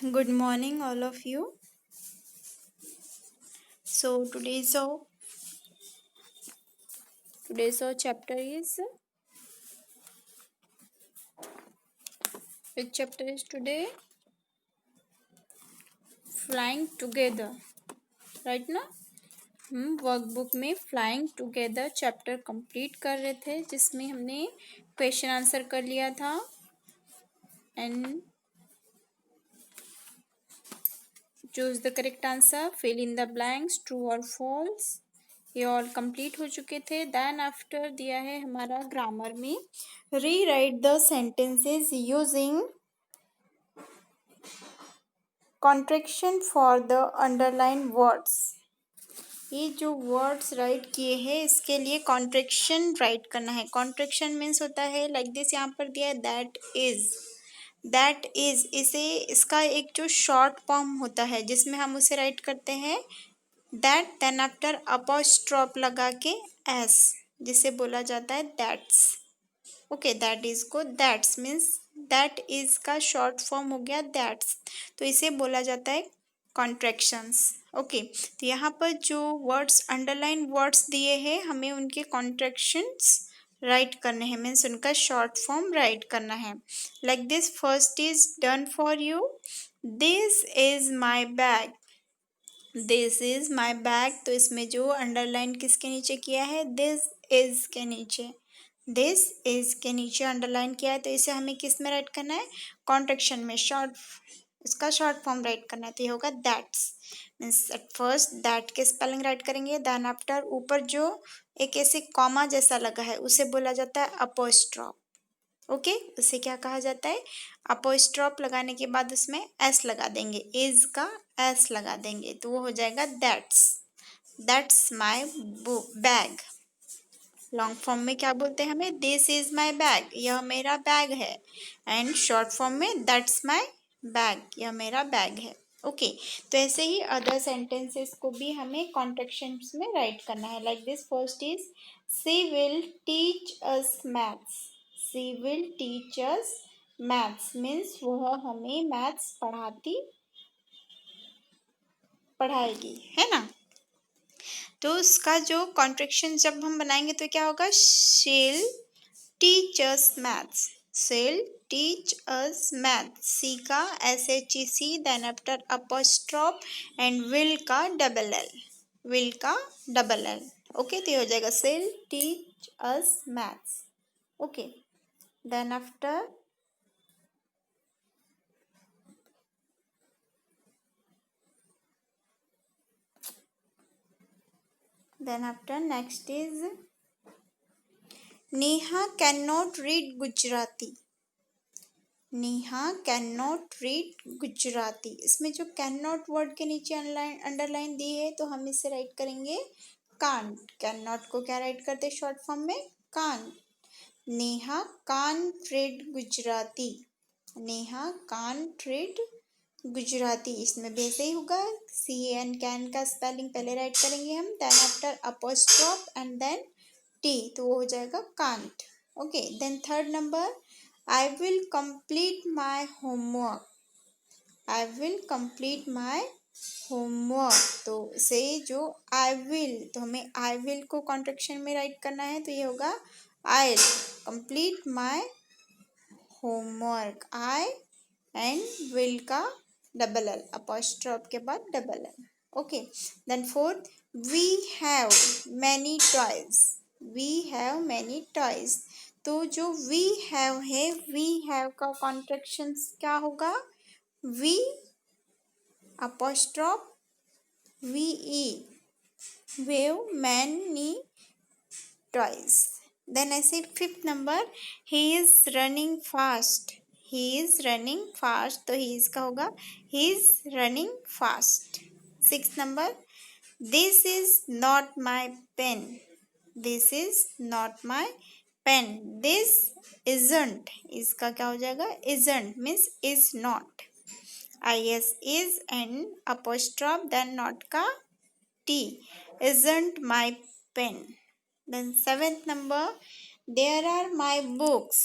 Good morning, all of you. So today's our chapter is which chapter is today? Flying together, right ना? हम workbook में flying together chapter complete कर रहे थे, जिसमें हमने क्वेश्चन आंसर कर लिया था and choose the correct answer, fill in the blanks, true और फॉल्स। ये ऑल कंप्लीट हो चुके थे। देन आफ्टर दिया है हमारा ग्रामर में, री right the sentences using contraction for the underline words. ये जो वर्ड्स राइट किए हैं इसके लिए कॉन्ट्रैक्शन राइट करना है। कॉन्ट्रैक्शन मीन्स होता है लाइक दिस, यहाँ पर दिया है दैट इज इसे इसका एक जो शॉर्ट फॉर्म होता है जिसमें हम उसे राइट करते हैं दैट, देन आफ्टर अपॉस्ट्रोफ लगा के एस, जिसे बोला जाता है दैट्स। ओके, दैट इज को दैट्स मीन्स दैट इज का शॉर्ट फॉर्म हो गया दैट्स, तो इसे बोला जाता है कॉन्ट्रैक्शंस। ओके, तो यहाँ पर जो वर्ड्स अंडरलाइन वर्ड्स दिए हैं हमें उनके कॉन्ट्रैक्शंस राइट करने हैं, मीन्स उनका शॉर्ट फॉर्म राइट करना है। Like this, first is done for you, this is my bag, this is my bag. तो इसमें जो अंडरलाइन किसके नीचे किया है, दिस इज के नीचे, दिस इज के नीचे अंडरलाइन किया है, तो इसे हमें किस में राइट करना है, कॉन्ट्रैक्शन में, शॉर्ट, इसका शॉर्ट फॉर्म राइट करना है, तो ये होगा that's. Means at first that के स्पेलिंग राइट करेंगे, देन आफ्टर ऊपर जो एक ऐसे कॉमा जैसा लगा है उसे बोला जाता है अपोस्ट्रॉफ। ओके, उसे क्या कहा जाता है, अपोस्ट्रॉफ लगाने के बाद उसमें एस लगा देंगे, इज का एस लगा देंगे, तो वो हो जाएगा that's my bag. Long form में क्या बोलते हैं हमें, दिस इज माई बैग, यह मेरा बैग है, एंड शॉर्ट फॉर्म में दैट्स माई बैग, यह मेरा बैग है। ओके, तो ऐसे ही अदर सेंटेंसेस को भी हमें कॉन्ट्रैक्शंस में राइट करना है। Like this, first is she will teach us maths, she will teach us maths means वह हमें मैथ्स पढ़ाएगी, है ना। तो उसका जो कॉन्ट्रैक्शन जब हम बनाएंगे तो क्या होगा, she'll teach us maths, she'll teach us maths, C का SHEC, then after apostrophe and will का डबल एल, विल का डबल एल। ओके, तो ये हो जाएगा she'll teach us maths. Okay, then after next is Neha cannot read Gujarati, Neha can not read Gujarati. इसमें जो can not word के नीचे अंडरलाइन दी है तो हम इसे राइट करेंगे कांट। कैन नॉट को क्या राइट करते शॉर्ट फॉर्म में, can't. Neha can't read Gujarati, Neha can't read Gujarati, इसमें भी ऐसे ही होगा, सी एन कैन का स्पेलिंग पहले राइट करेंगे हम, then after apostrophe and then T, तो वो हो जाएगा can't. Okay, then third number, I will complete my homework, I will complete my homework। तो से जो I will, तो हमें I will को कॉन्ट्रैक्शन में राइट करना है, तो ये होगा I'll complete my homework, I and will का डबल एल, अपॉस्ट्रोफ के बाद double L. Okay, then fourth, we have many toys, we have many toys। तो जो वी हैव है, वी हैव का कॉन्ट्रैक्शन क्या होगा, we apostrophe V E, we've many toys. Then ऐसे fifth number, he is running fast, he is running fast, तो he is का होगा he is running fast. Six number, this is not my pen, this is not my pen, this isn't, इसका क्या हो जाएगा, isn't means is not, is is and apostrophe then not का t, isn't my pen। then seventh number, there are my books,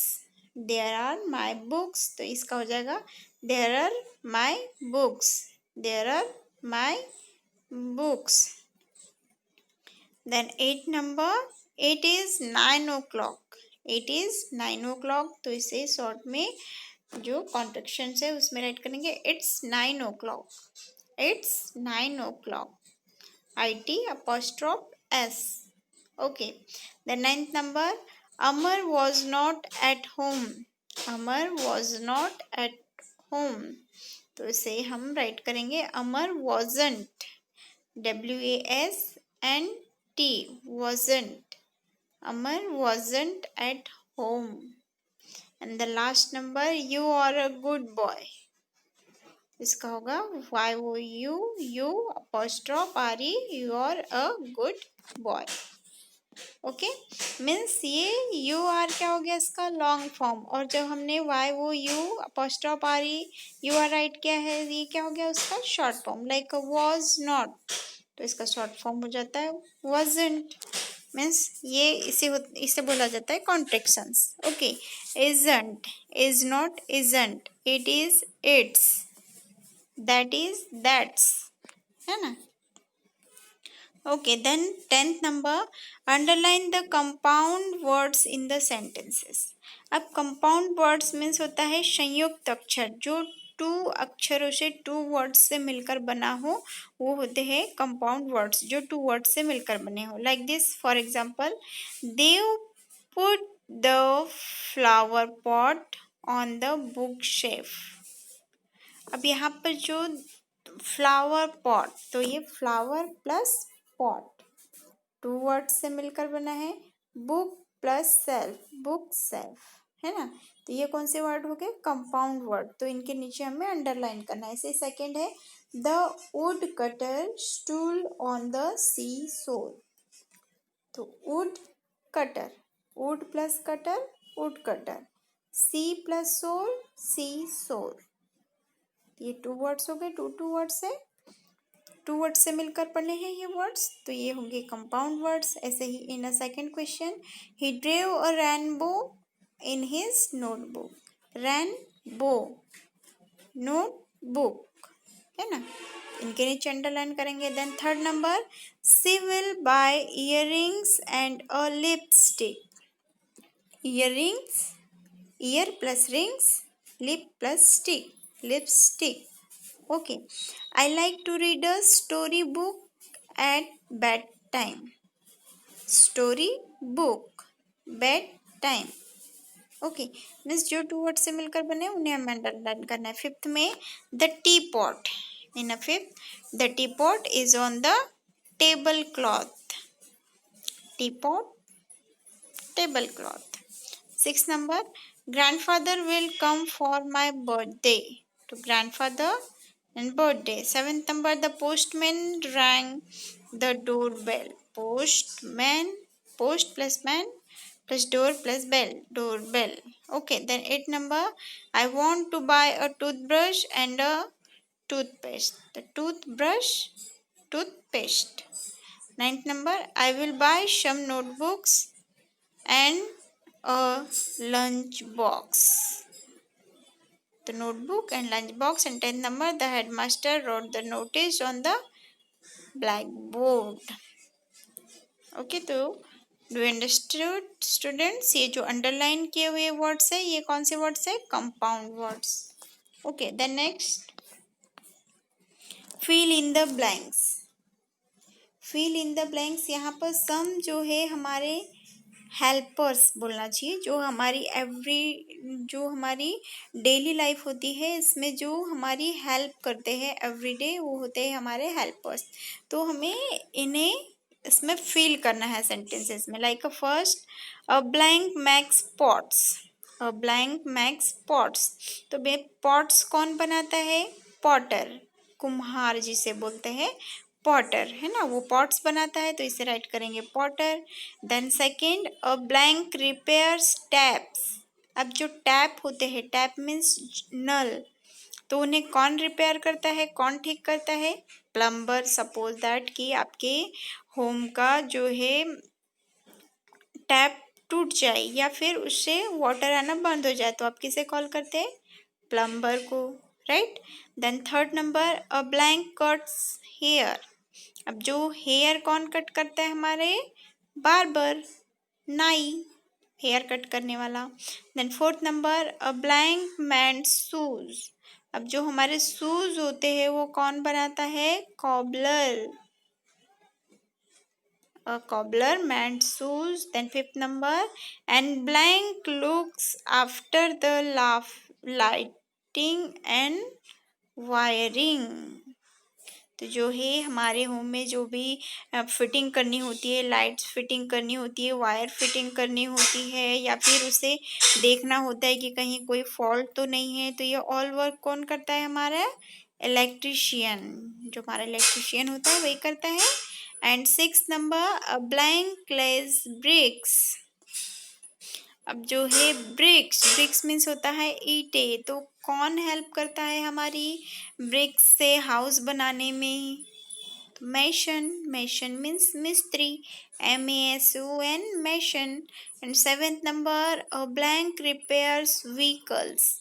there are my books, तो इसका हो जाएगा there are my books, there are my books. Then 8 number, it is 9 o'clock, it is 9 o'clock। तो इसे short में जो contraction है उसमें राइट करेंगे it's 9 o'clock, it's 9 o'clock, IT apostrophe S। Okay, the 9th number, Amar was not at home, Amar was not at home। तो इसे हम राइट करेंगे अमर wasn't, WASNT, wasn't, Amar wasn't at home। And the last number, you are a good boy, इसका होगा YOU apostrophe RE, you are a good boy। Okay, means ये you are क्या हो गया इसका लॉन्ग फॉर्म, और जब हमने YOU apostrophe RE you are write किया है, ये क्या हो गया उसका short form, like was not, तो इसका शॉर्ट फॉर्म हो जाता है wasn't। मीन्स ये इसे बोला जाता है contractions. Okay, isn't, is not, isn't, it is, it's, that is, that's, है ना। Okay, then 10th number, underline the compound words in the sentences। अब compound words means होता है संयुक्त अक्षर, जो 2 अक्षरों से 2 words से मिलकर बना हो वो होते हैं compound words, जो 2 words से मिलकर बने हो। Like this, for example, they put the flower pot on the bookshelf। अब यहाँ पर जो फ्लावर पॉट, तो ये फ्लावर प्लस पॉट 2 वर्ड से मिलकर बना है, book plus self, book shelf, है ना। तो ये कौन से वर्ड हो गए कंपाउंड वर्ड, तो इनके नीचे हमें अंडरलाइन करना है। ऐसे सेकेंड है the wood cutter stood on the sea shore. तो wood cutter, wood plus cutter, wood cutter, sea plus shore, sea शोर। ये 2 वर्ड्स हो गए, 2 वर्ड्स है, 2 वर्ड्स से मिलकर पढ़ने हैं ये वर्ड्स, तो ये होंगे कंपाउंड वर्ड्स। ऐसे ही in a second question, he drew a rainbow in his notebook, rainbow, notebook, है ना। इनके नीचे अंडरलाइन करेंगे। Then 3rd number, she will buy earrings and a lipstick, earrings, ear plus rings, lip plus stick, lipstick। Okay, I like to read a story book at bedtime, story book, bedtime। Okay, means जो 2 word से मिलकर बने उन्हें हमें underline करना है। 5th में the T pot, in a 5th the T pot is on the table cloth, T pot, table cloth. 6th number, grandfather will come for my birthday, to grandfather and birthday। 7th number, the postman rang the doorbell, postman, post plus man plus door plus bell, doorbell। Okay, then 8th number, I want to buy a toothbrush and a toothpaste, the toothbrush, toothpaste। 9th number, I will buy some notebooks and a lunch box, the notebook and lunch box। And 10th number, the headmaster wrote the notice on the blackboard। Okay, तो do understood students, ये जो underline किए हुए words है ये कौन से words है compound words. Okay, then next, fill in the blanks, fill in the blanks. यहाँ पर सम जो है हमारे हेल्पर्स बोलना चाहिए, जो हमारी डेली लाइफ होती है इसमें जो हमारी हेल्प करते हैं एवरीडे, वो होते हैं हमारे हेल्पर्स। तो हमें इन्हें इसमें फिल करना है सेंटेंसेस में। Like a first, a blank max pots, a blank max pots. तो बे पॉट्स कौन बनाता है, पॉटर, कुम्हार जिसे बोलते हैं पॉटर, है ना, वो पॉट्स बनाता है, तो इसे राइट करेंगे potter. Then second, a blank repairs taps. अब जो टैप होते हैं, टैप मीन्स नल, तो उन्हें कौन रिपेयर करता है, कौन ठीक करता है, प्लम्बर। सपोज दैट कि आपके होम का जो है टैप टूट जाए या फिर उससे वाटर आना बंद हो जाए, तो आप किसे कॉल करते हैं, प्लम्बर को। Right. Then third number, a blank cuts hair. अब जो हेयर कौन कट करता है हमारे? बार्बर, नाई, हेयर कट करने वाला। Then fourth number, a blank mends shoes. अब जो हमारे शूज होते हैं वो कौन बनाता है? Cobbler, a cobbler mends shoes. Then fifth number, and blank looks after the lighting and wiring. तो जो है हमारे होम में जो भी फिटिंग करनी होती है, लाइट्स फिटिंग करनी होती है, वायर फिटिंग करनी होती है, या फिर उसे देखना होता है कि कहीं कोई फॉल्ट तो नहीं है, तो ये ऑल वर्क कौन करता है? हमारा इलेक्ट्रिशियन। जो हमारा इलेक्ट्रिशियन होता है वही करता है। And six number, a blank lays bricks. अब जो है ब्रिक्स, ब्रिक्स मीन्स होता है ईंटे, तो कौन हेल्प करता है हमारी ब्रिक्स से हाउस बनाने में? मेसन, मेसन मीन्स मिस्त्री, MESON, mason. And seventh number, a blank repairs vehicles.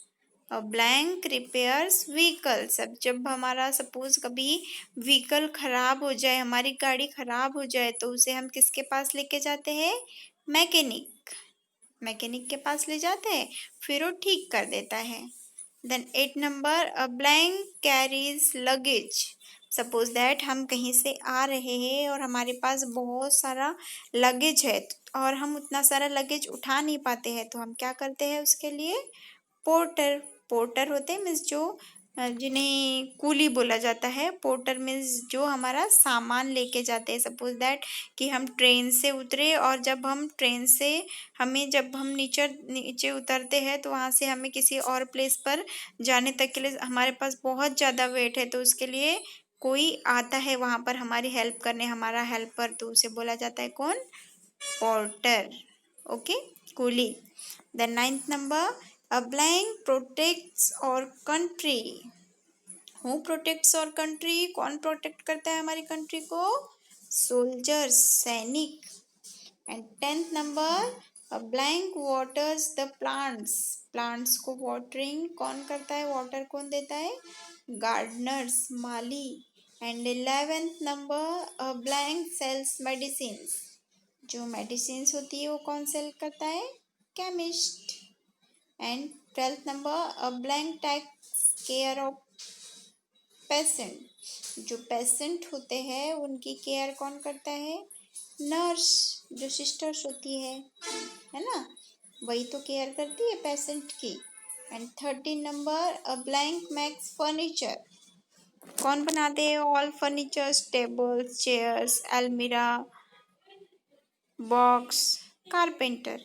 A blank repairs vehicles. अब जब हमारा सपोज कभी व्हीकल खराब हो जाए, हमारी गाड़ी खराब हो जाए, तो उसे हम किसके पास लेके जाते हैं? मैकेनिक, मैकेनिक के पास ले जाते हैं, फिर वो ठीक कर देता है। Then eight number, a blank carries luggage. Suppose that हम कहीं से आ रहे हैं और हमारे पास बहुत सारा लगेज है, और हम उतना सारा लगेज उठा नहीं पाते हैं, तो हम क्या करते हैं उसके लिए? पोर्टर, पोर्टर होते हैं मीन्स जो जिन्हें कूली बोला जाता है। पोर्टर मीन्स जो हमारा सामान लेके जाते हैं। सपोज दैट कि हम ट्रेन से उतरे, और जब हम ट्रेन से जब हम नीचे उतरते हैं, तो वहाँ से हमें किसी और प्लेस पर जाने तक के लिए हमारे पास बहुत ज़्यादा वेट है, तो उसके लिए कोई आता है वहाँ पर हमारी हेल्प करने, हमारा हेल्पर, तो उसे बोला जाता है कौन? Porter. Okay, coolie. The ninth number, a blank protects our country. Who protects our country? कौन प्रोटेक्ट करता है हमारी कंट्री को? सोल्जर्स, सैनिक। And tenth number, a blank waters the plants. Plants को वाटरिंग कौन करता है? वाटर कौन देता है? गार्डनर्स, माली। And 11th number, a blank sells medicines. जो मेडिसिन्स होती है वो कौन सेल करता है? Chemist. And 12th number, a blank takes care of patient. जो पेशेंट होते हैं उनकी केयर कौन करता है? नर्स, जो सिस्टर्स होती है ना, वही तो केयर करती है पेशेंट की। And 13 number, a blank makes furniture. कौन बनाते हैं ऑल फर्नीचर्स? टेबल्स, चेयर्स, अलमीरा, box, carpenter,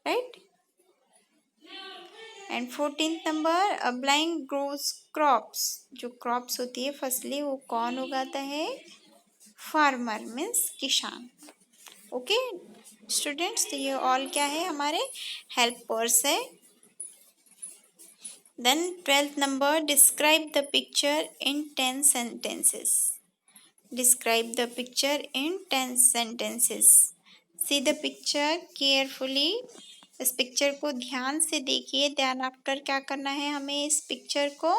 right. And 14th number, a blank grows crops. जो क्रॉप्स होती है फसलें, वो कौन उगाता है? फार्मर मीन्स किसान। ओके स्टूडेंट्स, तो ये ऑल क्या है? हमारे हेल्पर्स है। Then 12th number, describe the picture in 10 sentences. Describe the picture in 10 sentences. See the picture carefully. इस पिक्चर को ध्यान से देखिए। ध्यान आफ्टर क्या करना है? हमें इस पिक्चर को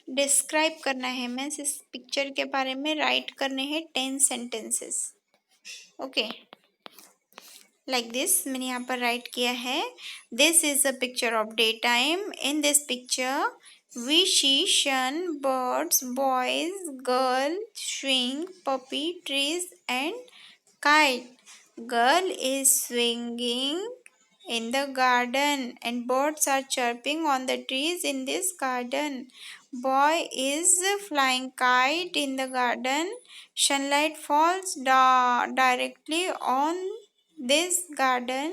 डिस्क्राइब करना है, मीन्स इस पिक्चर के बारे में राइट करने हैं 10 सेंटेंसेस। ओके, लाइक दिस मैंने यहाँ पर राइट किया है। This is a picture of day time. In this picture we see sun, birds, boys, girl, swing, puppy, trees and kite. Girl is swinging in the garden and birds are chirping on the trees in this garden. Boy is flying kite in the garden. Sunlight falls directly on this garden.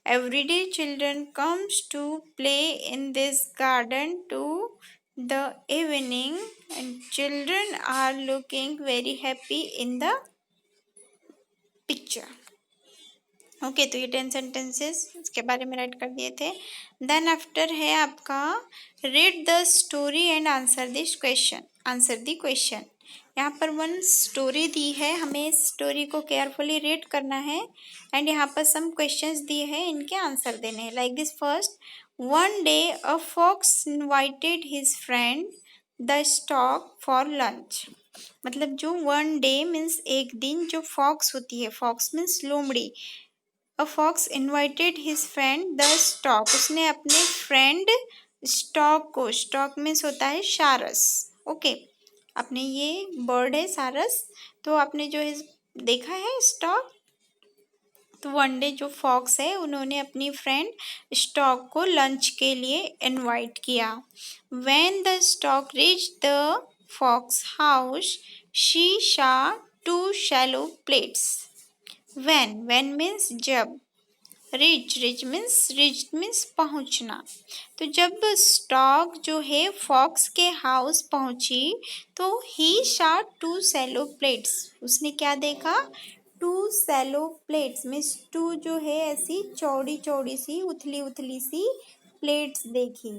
Everyday children comes to play in this garden to the evening, and children are looking very happy in the picture. Okay तो ये 10 sentences इसके बारे में right कर दिए थे। Then after है आपका read the story and answer this question. Answer the question. यहाँ पर वन स्टोरी दी है, हमें इस स्टोरी को केयरफुली रीड करना है। एंड यहाँ पर सम क्वेश्चंस दिए हैं, इनके आंसर देने हैं। Like this first, One day a fox invited his friend the stork for lunch. मतलब जो वन डे मीन्स एक दिन, जो फॉक्स होती है, फॉक्स मीन्स लोमड़ी, a fox invited his friend the stork, उसने अपने फ्रेंड स्टॉक को, स्टॉक मीन्स होता है सारस, ओके, अपने ये बर्ड है सारस, तो आपने जो है देखा है स्टॉक, तो वन डे जो फॉक्स है उन्होंने अपनी फ्रेंड स्टॉक को लंच के लिए इनवाइट किया। When the stork reach the fox house she saw two shallow plates. When means जब, रिच मीन्स पहुंचना, तो जब स्टॉक जो है फॉक्स के हाउस पहुंची तो she saw two shallow plates, उसने क्या देखा, two shallow plates means two जो है ऐसी चौड़ी चौड़ी सी उथली उथली सी प्लेट्स देखी,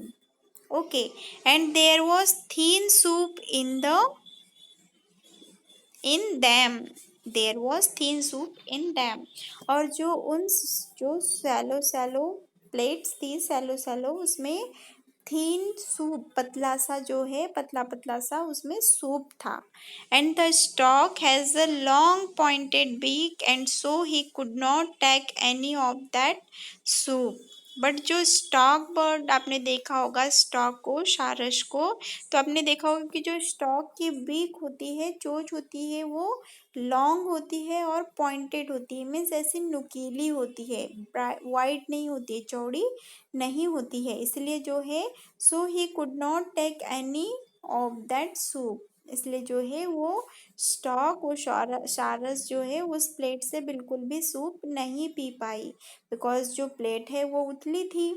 okay, and there was thin soup in them, there was thin soup in them, और जो उन जो सैलो प्लेट्स थी, सैलो उसमें थीन सूप, पतला सा जो है, पतला पतला सा उसमें सूप था। And the stork has a long pointed beak and so he could not take any of that soup. But जो स्टॉक बर्ड, आपने देखा होगा स्टॉक को, सारस को, तो आपने देखा होगा कि जो स्टॉक की बीक होती है, चोंच होती है, वो लॉन्ग होती है और पॉइंटेड होती है, मीन्स ऐसी नुकीली होती है, वाइड नहीं होती है, चौड़ी नहीं होती है, इसलिए जो है so he could not take any of that soup, इसलिए जो है वो स्टॉक, वो सारस जो है उस प्लेट से बिल्कुल भी सूप नहीं पी पाई, बिकॉज जो प्लेट है वो उथली थी,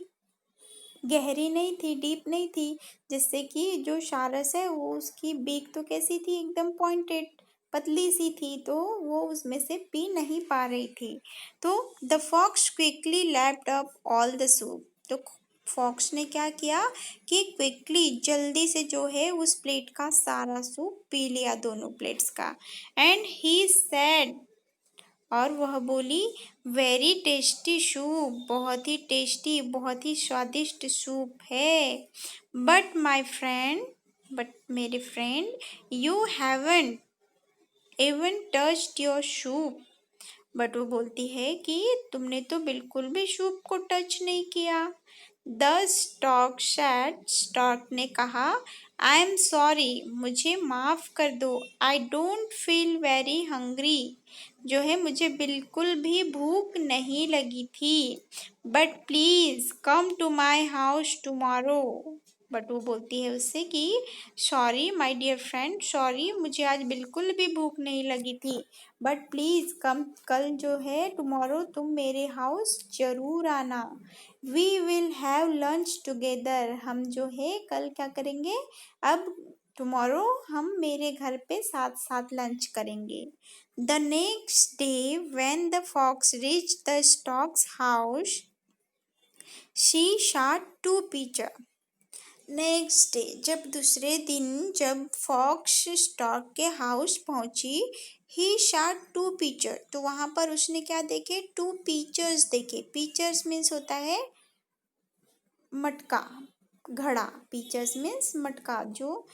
गहरी नहीं थी, डीप नहीं थी, जिससे कि जो सारस है वो, उसकी बीक तो कैसी थी, एकदम पॉइंटेड, पतली सी थी, तो वो उसमें से पी नहीं पा रही थी। तो the fox quickly lapped up all the soup, तो फॉक्स ने क्या किया कि क्विकली, जल्दी से जो है उस प्लेट का सारा सूप पी लिया, दोनों प्लेट्स का। एंड ही सेड, और वह बोली, वेरी टेस्टी सूप, बहुत ही टेस्टी, बहुत ही स्वादिष्ट सूप है। बट माई फ्रेंड, बट मेरे friend, you haven't even touched your soup, but वो बोलती है कि तुमने तो बिल्कुल भी सूप को टच नहीं किया। द स्टॉक सैड, स्टॉक ने कहा, आई एम सॉरी, मुझे माफ़ कर दो, I don't feel very hungry, जो है मुझे बिल्कुल भी भूख नहीं लगी थी, but please come to my house tomorrow, but वो बोलती है उससे कि sorry my dear friend, sorry मुझे आज बिल्कुल भी भूख नहीं लगी थी, बट प्लीज़ कल जो है टुमारो तुम मेरे हाउस ज़रूर आना, we will have lunch together, हम जो है कल क्या करेंगे, अब टुमारो हम मेरे घर पे साथ साथ लंच करेंगे। The next day when the fox reach the stork's house she saw two pitcher. Next day, जब दूसरे दिन जब फॉक्स स्टॉक के हाउस पहुंची, ही शॉट टू पीचर, तो वहां पर उसने क्या देखे, टू पीचर्स देखे, पीचर्स मीन्स होता है मटका, घड़ा, पीचर्स मीन्स मटका, जो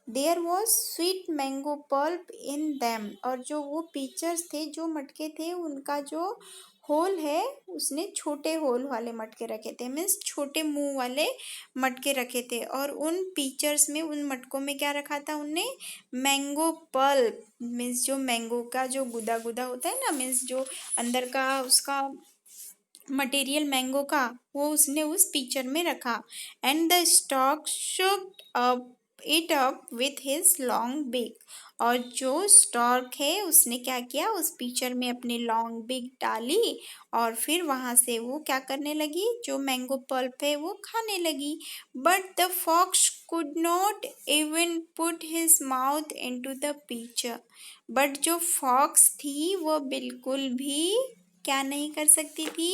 there was sweet mango pulp in them, और जो वो पीचर्स थे, जो मटके थे, उनका जो होल है, उसने छोटे होल वाले मटके रखे थे, मीन्स छोटे मुंह वाले मटके रखे थे, और उन पीचर्स में, उन मटकों में क्या रखा था उनने, मैंगो पल्प, मीन्स जो मैंगो का जो गुदा गुदा होता है ना, मीन्स जो अंदर का उसका मटेरियल मैंगो का, वो उसने उस पिक्चर में रखा। And the stork shook up it up with his long beak, और जो स्टॉक है उसने क्या किया, उस पिक्चर में अपनी लॉन्ग बिक डाली, और फिर वहाँ से वो क्या करने लगी, जो मैंगो पल्प है वो खाने लगी। But the fox could not even put his mouth into the picture, but जो फॉक्स थी वो बिल्कुल भी क्या नहीं कर सकती थी,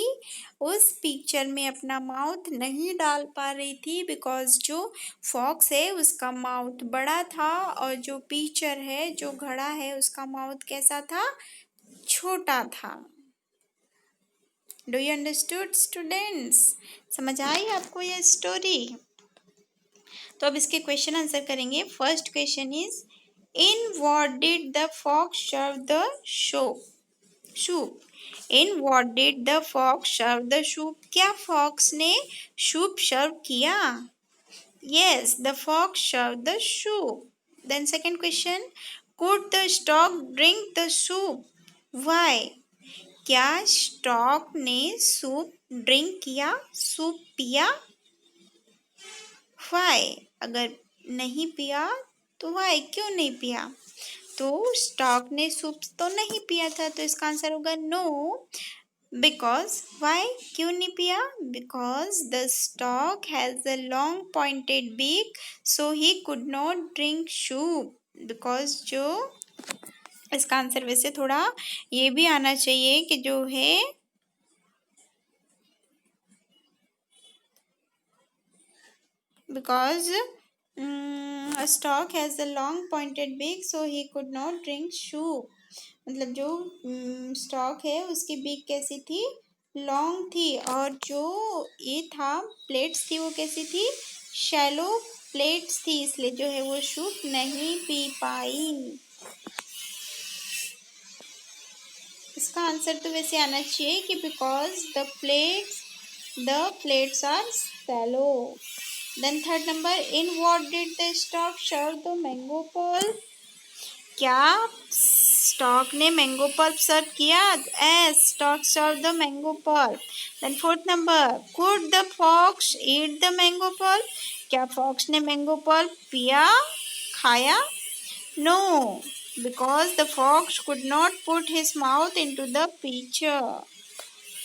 उस पिक्चर में अपना माउथ नहीं डाल पा रही थी, बिकॉज जो फॉक्स है उसका माउथ बड़ा था, और जो पिक्चर है, जो घड़ा है, उसका माउथ कैसा था, छोटा था। Do you understood students? समझ आई आपको ये स्टोरी? तो अब इसके क्वेश्चन आंसर करेंगे। First question is, in what did the fox serve the soup? In what did the fox serve the soup? क्या फॉक्स ने सूप सर्व किया? Yes, the fox served the soup. Then second question, could the stork drink the soup? Why? क्या stork ने soup drink किया, soup पिया? Why? अगर नहीं पिया तो why? क्यों नहीं पिया? तो स्टॉक ने सूप तो नहीं पिया था, तो इसका आंसर होगा नो। Because why? क्यों नहीं पिया? Because the stork has a long pointed beak so he could not drink soup. Because जो इसका आंसर वैसे थोड़ा ये भी आना चाहिए कि जो है because stork has a long pointed beak so he could not drink soup. मतलब जो स्टॉक है उसकी बीक कैसी थी? लॉन्ग थी। और जो ये था प्लेट्स थी वो कैसी थी? शैलो प्लेट्स थी, इसलिए जो है वो सूप नहीं पी पाई। इसका आंसर तो वैसे आना चाहिए कि because the plates are shallow. Then third number, in what did the stork serve the mango pulp? क्या स्टॉक ने मैंगो पल्प सर्व किया? Yes, stork serve the mango pulp. Then fourth number, could the fox eat the mango pulp? क्या fox ने mango pulp पिया, खाया? No, because the fox could not put his mouth into the picture.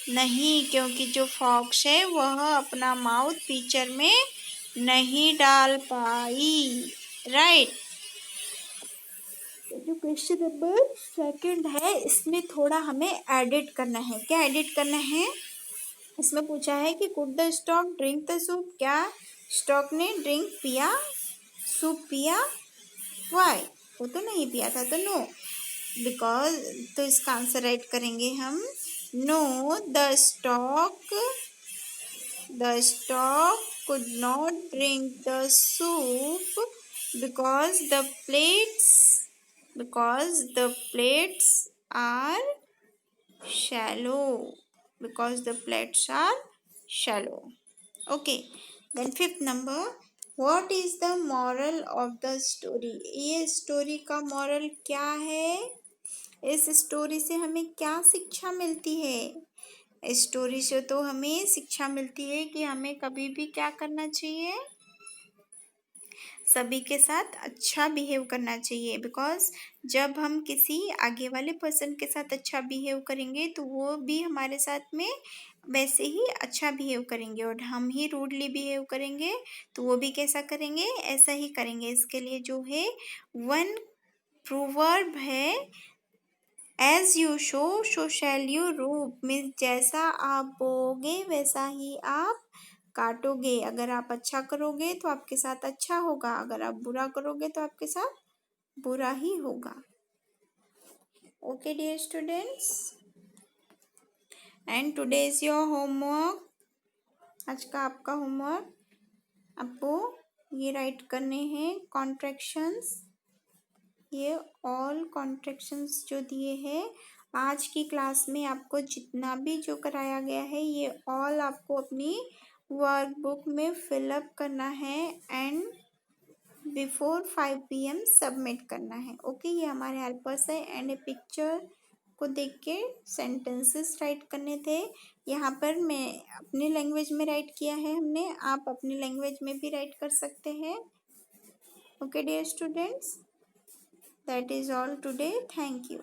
नहीं, क्योंकि जो fox है वह अपना माउथ पिक्चर में नहीं डाल पाई। राइट। जो क्वेश्चन नंबर सेकंड है इसमें थोड़ा हमें एडिट करना है। क्या एडिट करना है? इसमें पूछा है कि could the stock drink the soup? क्या स्टॉक ने ड्रिंक पिया, सूप पिया? वाई? वो तो नहीं पिया था, तो नो। बिकॉज तो इसका आंसर राइट करेंगे हम no, the stock could not drink the soup because the plates are shallow. Okay, then fifth number, what is the moral of the story? ये स्टोरी का मॉरल क्या है? इस स्टोरी से हमें क्या शिक्षा मिलती है? इस स्टोरी से तो हमें शिक्षा मिलती है कि हमें कभी भी क्या करना चाहिए? सभी के साथ अच्छा बिहेव करना चाहिए। बिकॉज जब हम किसी आगे वाले पर्सन के साथ अच्छा बिहेव करेंगे तो वो भी हमारे साथ में वैसे ही अच्छा बिहेव करेंगे, और हम ही रूडली बिहेव करेंगे तो वो भी कैसा करेंगे? ऐसा ही करेंगे। इसके लिए जो है वन प्रोवर्ब है, as you sow shall you reap. Means जैसा आप बोओगे वैसा ही आप काटोगे। अगर आप अच्छा करोगे तो आपके साथ अच्छा होगा, अगर आप बुरा करोगे तो आपके साथ बुरा ही होगा। Okay dear students, and today is your homework. आज का आपका होमवर्क, आपको ये राइट करने हैं कॉन्ट्रैक्शंस। ये ऑल कॉन्ट्रैक्शंस जो दिए हैं आज की क्लास में, आपको जितना भी जो कराया गया है ये ऑल आपको अपनी वर्कबुक में फिलअप करना है एंड बिफोर 5 PM सबमिट करना है। ओके, ये हमारे हेल्पर्स है। एंड ए पिक्चर को देख के सेंटेंसेस राइट करने थे। यहाँ पर मैं अपनी लैंग्वेज में राइट किया है हमने, आप अपनी लैंग्वेज में भी राइट कर सकते हैं। Okay dear students, that is all today. Thank you.